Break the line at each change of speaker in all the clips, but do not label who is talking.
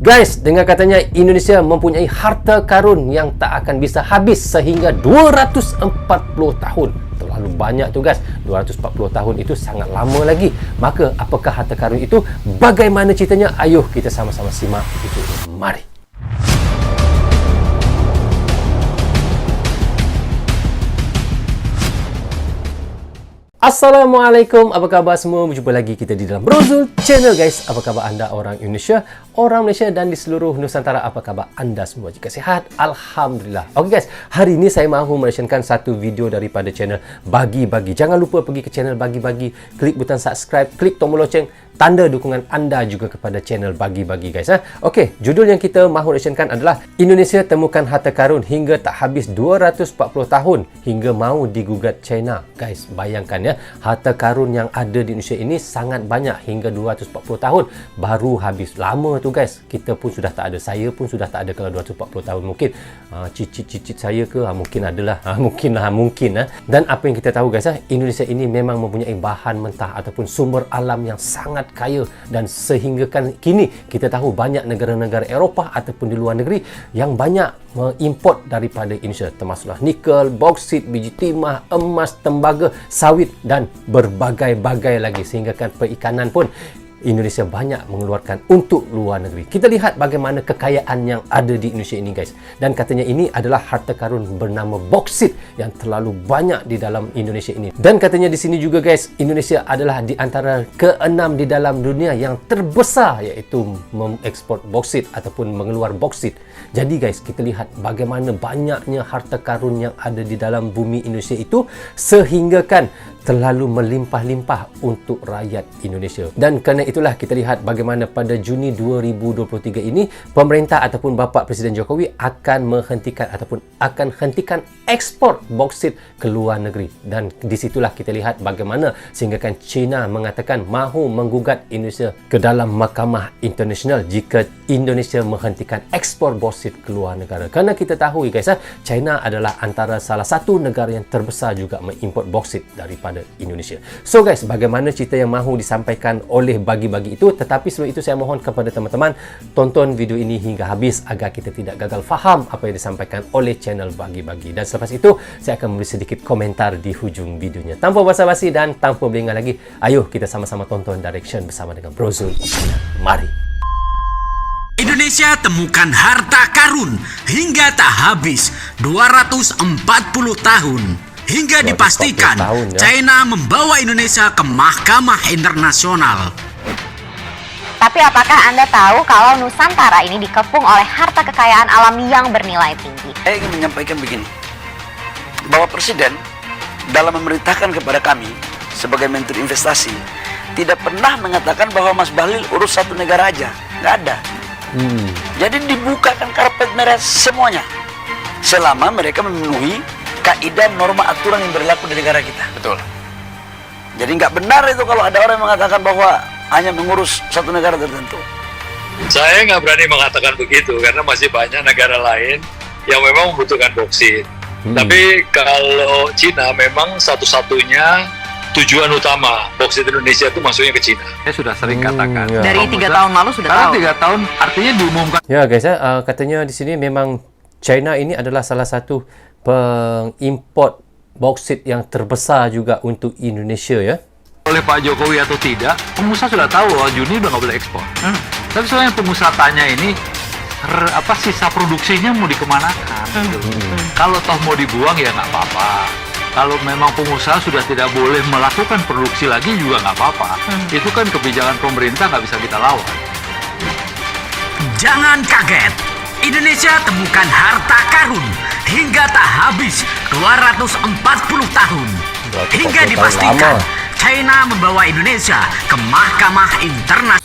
Guys, dengar katanya Indonesia mempunyai harta karun yang tak akan bisa habis sehingga 240 tahun. Terlalu banyak tu guys. 240 tahun itu sangat lama lagi. Maka apakah harta karun itu? Bagaimana ceritanya? Ayuh kita sama-sama simak itu. Mari. Assalamualaikum, apa khabar semua? Berjumpa lagi kita di dalam Brozul Channel guys. Apa khabar anda orang Indonesia, orang Malaysia dan di seluruh Nusantara? Apa khabar anda semua? Jika sihat, Alhamdulillah. Okey guys, hari ini saya mahu menasyarkan satu video daripada channel Bagi-Bagi. Jangan lupa pergi ke channel Bagi-Bagi, klik butang subscribe, klik tombol loceng, tanda dukungan anda juga kepada channel Bagi-Bagi guys. Okey, judul yang kita mahu nasyarkan adalah Indonesia temukan harta karun hingga tak habis 240 tahun hingga mahu digugat China. Guys, bayangkan ya, harta karun yang ada di Indonesia ini sangat banyak hingga 240 tahun baru habis. Lama tu guys, kita pun sudah tak ada, saya pun sudah tak ada kalau 240 tahun. Mungkin cicit-cicit saya ke mungkin adalah mungkin. Dan apa yang kita tahu guys, Indonesia ini memang mempunyai bahan mentah ataupun sumber alam yang sangat kaya, dan sehingga kan kini kita tahu banyak negara-negara Eropah ataupun di luar negeri yang banyak mengimport daripada Indonesia, termasuklah nikel, boksit, biji timah, emas, tembaga, sawit dan berbagai-bagai lagi, sehingga kan perikanan pun Indonesia banyak mengeluarkan untuk luar negeri. Kita lihat bagaimana kekayaan yang ada di Indonesia ini guys. Dan katanya ini adalah harta karun bernama boksit yang terlalu banyak di dalam Indonesia ini. Dan katanya di sini juga guys, Indonesia adalah di antara ke-6 di dalam dunia yang terbesar, iaitu mengekspor boksit ataupun mengeluar boksit. Jadi guys, kita lihat bagaimana banyaknya harta karun yang ada di dalam bumi Indonesia itu, sehingga kan terlalu melimpah-limpah untuk rakyat Indonesia. Dan kerana itulah kita lihat bagaimana pada Juni 2023 ini pemerintah ataupun bapa Presiden Jokowi akan hentikan ekspor boksit ke luar negeri. Dan disitulah kita lihat bagaimana sehingga kan China mengatakan mahu menggugat Indonesia ke dalam mahkamah internasional jika Indonesia menghentikan ekspor boksit ke luar negara. Kerana kita tahu guys, China adalah antara salah satu negara yang terbesar juga mengimport boksit daripada Indonesia. So guys, bagaimana cerita yang mahu disampaikan oleh Bagi-Bagi itu? Tetapi sebelum itu saya mohon kepada teman-teman tonton video ini hingga habis agar kita tidak gagal faham apa yang disampaikan oleh channel Bagi-Bagi. Dan selepas itu saya akan memberi sedikit komentar di hujung videonya. Tanpa basa-basi dan tanpa berlengah lagi, ayuh kita sama-sama tonton direction bersama dengan Brozul. Mari.
Indonesia temukan harta karun hingga tak habis 240 tahun. Hingga dipastikan China membawa Indonesia ke mahkamah internasional.
Tapi apakah Anda tahu kalau Nusantara ini dikepung oleh harta kekayaan alam yang bernilai tinggi?
Saya ingin menyampaikan begini, bahwa Presiden dalam memerintahkan kepada kami sebagai Menteri Investasi tidak pernah mengatakan bahwa Mas Bahlil urus satu negara aja. Nggak ada. Jadi dibukakan karpet merah semuanya, selama mereka memenuhi kaidah norma aturan yang berlaku di negara kita.
Betul.
Jadi nggak benar itu kalau ada orang yang mengatakan bahwa hanya mengurus satu negara tertentu.
Saya nggak berani mengatakan begitu karena masih banyak negara lain yang memang membutuhkan boksit. Tapi kalau Cina memang satu-satunya tujuan utama boksit Indonesia itu masuknya ke Cina.
Saya sudah sering katakan.
Dari 3 tahun lalu sudah tahu.
3 tahun artinya diumumkan.
Ya guys, katanya di sini memang China ini adalah salah satu pengimport boksit yang terbesar juga untuk Indonesia ya.
Oleh Pak Jokowi atau tidak, pengusaha sudah tahu bahwa Juni udah nggak boleh ekspor. Tapi soalnya pengusaha tanya ini, sisa produksinya mau dikemanakan? Kalau toh mau dibuang ya nggak apa-apa. Kalau memang pengusaha sudah tidak boleh melakukan produksi lagi juga nggak apa-apa. Itu kan kebijakan pemerintah, nggak bisa kita lawan.
Jangan kaget, Indonesia temukan harta karun hingga tak habis 240 tahun. Hingga dipastikan China membawa Indonesia ke mahkamah internasional.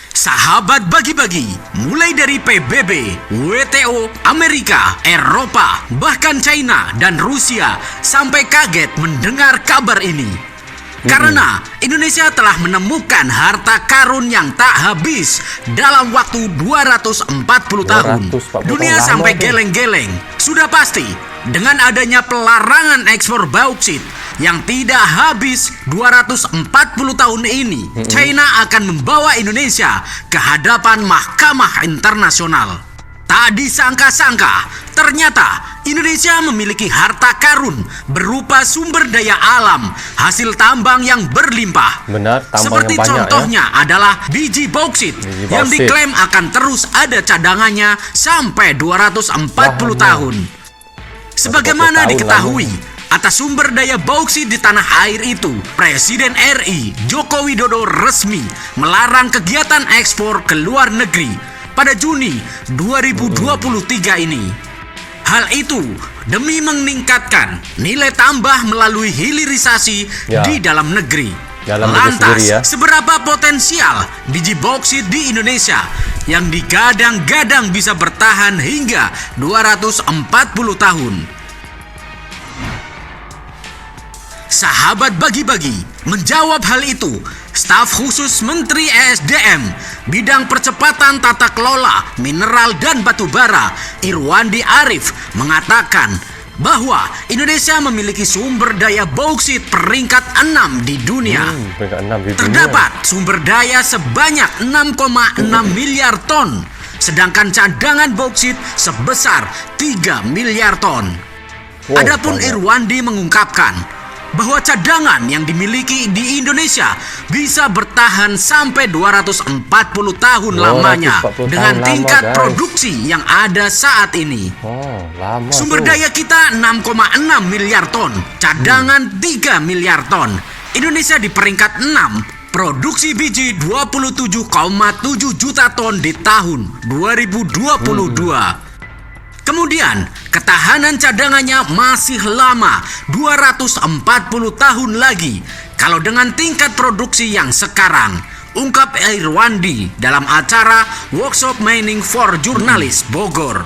Sahabat Bagi-Bagi, mulai dari PBB, WTO, Amerika, Eropa, bahkan China dan Rusia sampai kaget mendengar kabar ini. Karena Indonesia telah menemukan harta karun yang tak habis dalam waktu 240 tahun. Dunia sampai geleng-geleng. Sudah pasti, dengan adanya pelarangan ekspor bauksit, yang tidak habis 240 tahun ini, China akan membawa Indonesia ke hadapan mahkamah internasional. Tak disangka-sangka, ternyata Indonesia memiliki harta karun berupa sumber daya alam, hasil tambang yang berlimpah.
Benar, tambang
Seperti
yang banyak,
contohnya adalah biji bauksit yang
bauksit.
diklaim akan terus ada cadangannya sampai 240 tahun. Sebagaimana
40 tahun
diketahui, atas sumber daya bauksit di tanah air itu, Presiden RI Joko Widodo resmi melarang kegiatan ekspor ke luar negeri pada Juni 2023 ini. Hal itu demi meningkatkan nilai tambah melalui hilirisasi
Ya.
di dalam negeri.
Dalam negeri
Lantas,
sendiri ya.
seberapa potensial biji bauksit di Indonesia yang digadang-gadang bisa bertahan hingga 240 tahun? Sahabat bagi-bagi menjawab hal itu, staf khusus Menteri ESDM bidang percepatan tata kelola mineral dan batu bara Irwandi Arif mengatakan bahwa Indonesia memiliki sumber daya bauksit peringkat 6 di dunia.
Peringkat 6 di dunia.
Terdapat sumber daya sebanyak 6,6 miliar ton, sedangkan cadangan bauksit sebesar 3 miliar ton.
Wow,
Adapun
banyak.
Irwandi mengungkapkan bahwa cadangan yang dimiliki di Indonesia bisa bertahan sampai 240 tahun lamanya
240
dengan
tahun lama,
tingkat
guys.
produksi yang ada saat ini.
Oh, lama
Sumber
tuh.
daya kita 6,6 miliar ton, cadangan 3 miliar ton. Indonesia di peringkat 6, produksi biji 27,7 juta ton di tahun 2022. Kemudian, ketahanan cadangannya masih lama, 240 tahun lagi. Kalau dengan tingkat produksi yang sekarang, ungkap Irwandi dalam acara Workshop Mining for Journalist Bogor.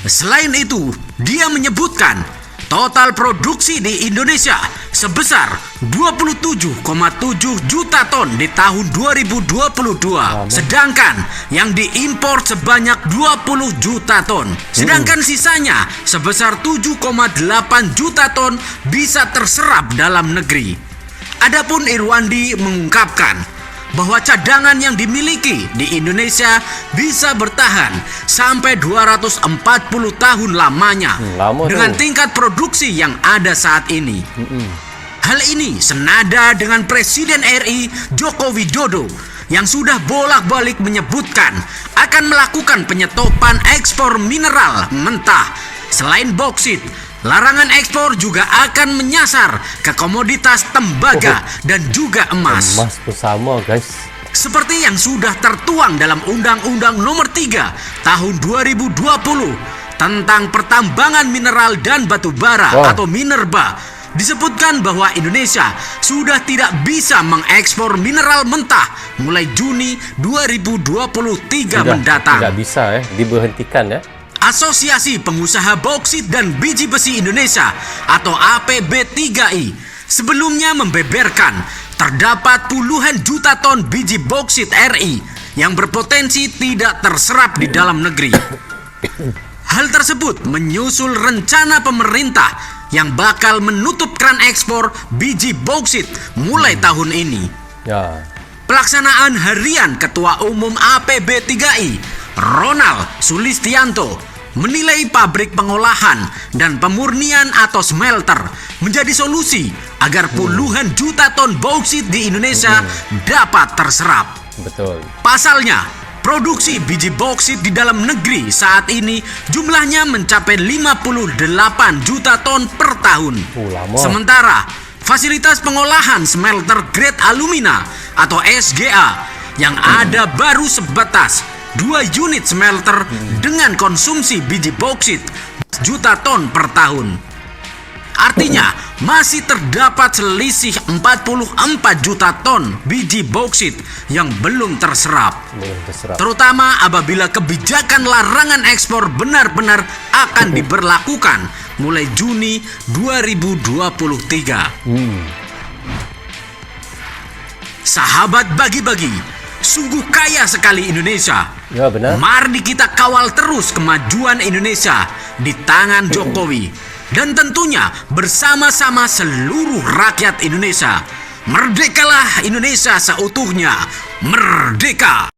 Selain itu, dia menyebutkan total produksi di Indonesia sebesar 27,7 juta ton di tahun 2022. Sedangkan yang diimpor sebanyak 20 juta ton. Sedangkan sisanya sebesar 7,8 juta ton bisa terserap dalam negeri. Adapun Irwandi mengungkapkan bahwa cadangan yang dimiliki di Indonesia bisa bertahan sampai 240 tahun lamanya
lama
dengan
tuh.
tingkat produksi yang ada saat ini. Hal ini senada dengan Presiden RI Joko Widodo yang sudah bolak-balik menyebutkan akan melakukan penyetopan ekspor mineral mentah. Selain bauksit, larangan ekspor juga akan menyasar ke komoditas tembaga dan juga emas.
Emas tuh sama, guys.
Seperti yang sudah tertuang dalam Undang-Undang Nomor 3 Tahun 2020 tentang pertambangan mineral dan batu bara
Wah.
atau Minerba, disebutkan bahwa Indonesia sudah tidak bisa mengekspor mineral mentah mulai Juni 2023 mendatang.
Tidak bisa diberhentikan ya.
Asosiasi Pengusaha Bauksit dan Biji Besi Indonesia atau APB3I sebelumnya membeberkan terdapat puluhan juta ton biji bauksit RI yang berpotensi tidak terserap di dalam negeri. Hal tersebut menyusul rencana pemerintah yang bakal menutup keran ekspor biji bauksit mulai tahun ini.
Ya.
Pelaksanaan harian Ketua Umum APB3I Ronald Sulistianto menilai pabrik pengolahan dan pemurnian atau smelter menjadi solusi agar puluhan juta ton bauksit di Indonesia dapat terserap.
Betul.
Pasalnya, produksi biji bauksit di dalam negeri saat ini jumlahnya mencapai 58 juta ton per tahun.
Lama.
Sementara, fasilitas pengolahan smelter grade alumina atau SGA yang ada baru sebatas 2 unit smelter dengan konsumsi biji bauksit juta ton per tahun. Artinya, masih terdapat selisih 44 juta ton biji bauksit yang belum terserap.
Belum terserap.
Terutama apabila kebijakan larangan ekspor benar-benar akan diberlakukan mulai Juni 2023. Sahabat bagi-bagi, sungguh kaya sekali Indonesia.
Ya, benar.
Mari kita kawal terus kemajuan Indonesia di tangan Jokowi. dan tentunya bersama-sama seluruh rakyat Indonesia. Merdekalah Indonesia seutuhnya. Merdeka!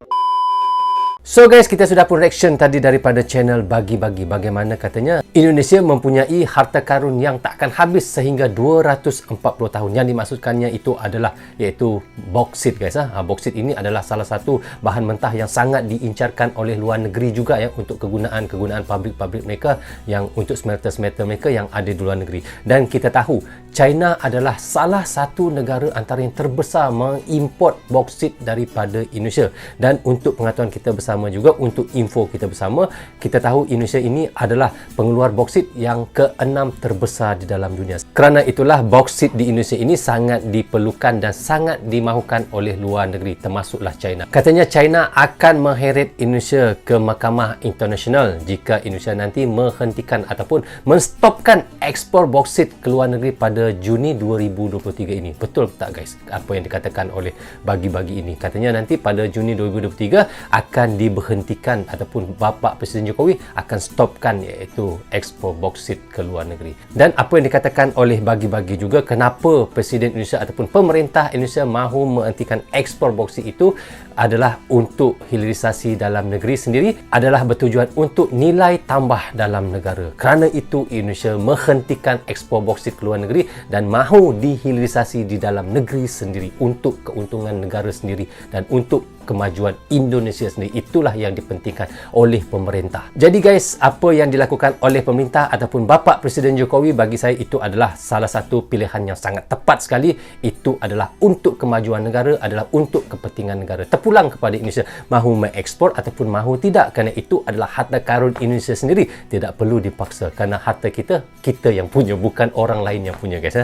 So guys, kita sudah pun reaction tadi daripada channel Bagi-Bagi, bagaimana katanya Indonesia mempunyai harta karun yang takkan habis sehingga 240 tahun. Yang dimaksudkannya itu adalah iaitu boksit guys. Boksit ini adalah salah satu bahan mentah yang sangat diincarkan oleh luar negeri juga ya, untuk kegunaan pabrik-pabrik mereka, yang untuk smelter-smelter mereka yang ada di luar negeri. Dan kita tahu China adalah salah satu negara antara yang terbesar mengimport boksit daripada Indonesia. Dan untuk pengetahuan kita bersama juga, untuk info kita bersama, kita tahu Indonesia ini adalah pengeluar boksit yang ke-6 terbesar di dalam dunia. Kerana itulah boksit di Indonesia ini sangat diperlukan dan sangat dimahukan oleh luar negeri, termasuklah China. Katanya China akan mengheret Indonesia ke mahkamah internasional jika Indonesia nanti menghentikan ataupun menstopkan ekspor boksit ke luar negeri pada Juni 2023 ini. Betul tak guys apa yang dikatakan oleh Bagi-Bagi ini? Katanya nanti pada Juni 2023 akan diberhentikan ataupun Bapak Presiden Jokowi akan stopkan iaitu ekspor boksit ke luar negeri. Dan apa yang dikatakan oleh Bagi-Bagi juga, kenapa Presiden Indonesia ataupun pemerintah Indonesia mahu menghentikan ekspor boksit itu adalah untuk hilirisasi dalam negeri sendiri, adalah bertujuan untuk nilai tambah dalam negara. Kerana itu Indonesia menghentikan ekspor boksit ke luar negeri dan mahu dihilirisasi di dalam negeri sendiri untuk keuntungan negara sendiri dan untuk kemajuan Indonesia sendiri. Itulah yang dipentingkan oleh pemerintah. Jadi guys, apa yang dilakukan oleh pemerintah ataupun Bapak Presiden Jokowi, bagi saya itu adalah salah satu pilihan yang sangat tepat sekali. Itu adalah untuk kemajuan negara, adalah untuk kepentingan negara. Terpulang kepada Indonesia mahu mengekspor ataupun mahu tidak, kerana itu adalah harta karun Indonesia sendiri. Tidak perlu dipaksa, kerana harta kita yang punya, bukan orang lain yang punya guys.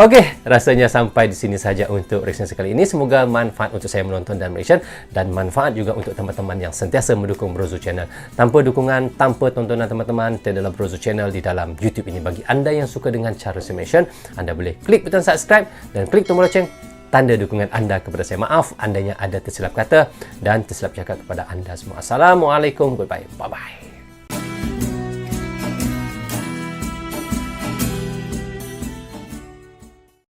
Okey, rasanya sampai di sini saja untuk reaction sekali ini. Semoga manfaat untuk saya menonton dan reaction, dan manfaat juga untuk teman-teman yang sentiasa mendukung Brozo Channel. Tanpa dukungan, tanpa tontonan teman-teman, tiadalah Brozo Channel di dalam YouTube ini. Bagi anda yang suka dengan cara saya mention, anda boleh klik butang subscribe dan klik tombol loceng, tanda dukungan anda kepada saya. Maaf andainya ada tersilap kata dan tersilap cakap kepada anda semua. Assalamualaikum, goodbye, bye-bye.